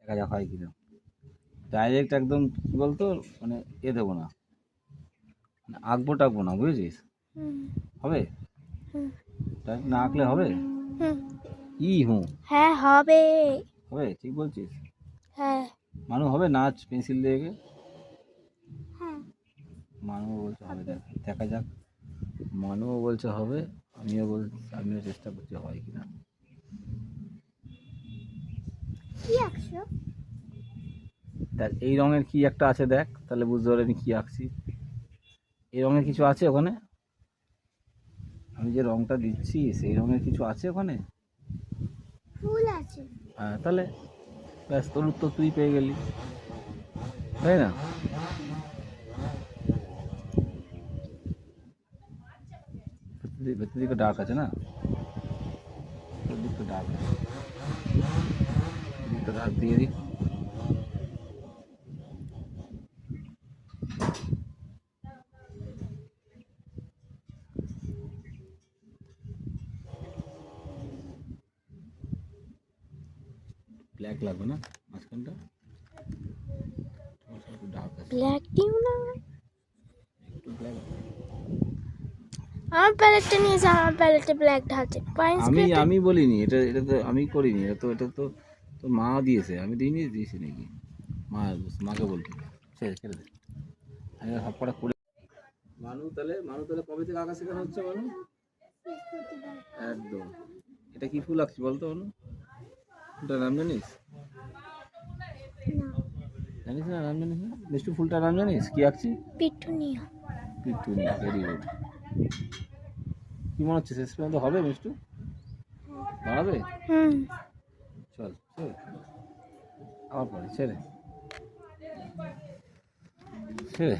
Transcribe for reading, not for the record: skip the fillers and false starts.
দেখা যাক হয় কিনা। ডাইরেক্ট একদম কী বলতো মানে দেবো না, মানে আঁকবো টাকবো না, বুঝেছিস? হবে? ডাইরেক্ট না আঁকলে হবে? কি হ্যাঁ হবে। হবে, ঠিক বলছিস? হ্যাঁ মানু হবে নাচ পেন্সিল দিয়ে এঁকে? হ্যাঁ মানু বলছে হবে, দেখা যাক। মানুও বলছে হবে, আমিও চেষ্টা করছি হয় কিনা। কি আঁকছো? দেখ এই রঙের কি একটা আছে, দেখ তাহলে বুঝতে পারবি আমি কি আঁকছি। এই রঙের কিছু আছে ওখানে? আমি যে রংটা দিচ্ছি সেই রঙের কিছু আছে ওখানে? ফুল আছে। হ্যাঁ, তাহলে ব্যাস, তোর উত্তর তুই পেয়ে গেলি, তাই না? ভেতর দিকে ডার্ক আছে না, ভেতর দিকটা ডার্ক আছে, দিকটা ডার্ক দিয়ে দিই। ব্ল্যাক লাগবে না মাঝখানটা, একটু ডার্ক আছে, ব্ল্যাক দিও না। একটু ব্ল্যাক। আমার প্যালেটটা নিয়ে যা, আমার প্যালেটে ব্ল্যাক ঢালছে। আমি বলিনি, এটা তো আমি করিনি, এটা তো তো মা দিয়েছে, আমি দিয়েছি নাকি? মাকে বলবি, ছেড়ে দে, আমি সব কটা করে। মানু তাহলে কবে থেকে আঁকা শেখানো হচ্ছে মানু? একদম। এটা কি ফুল আঁকছি বলতো মানু? ফুলটার নাম জানিস? জানিস না, নাম জানিস না? মিষ্টি ফুলটার নাম জানিস কি আঁকছি? পিটুনিয়া। Petunia, very good. কি মনে হচ্ছে শেষ পর্যন্ত হবে মিষ্টু? বানাবে? চল চল, আবার পরে ছেড়ে ছেড়ে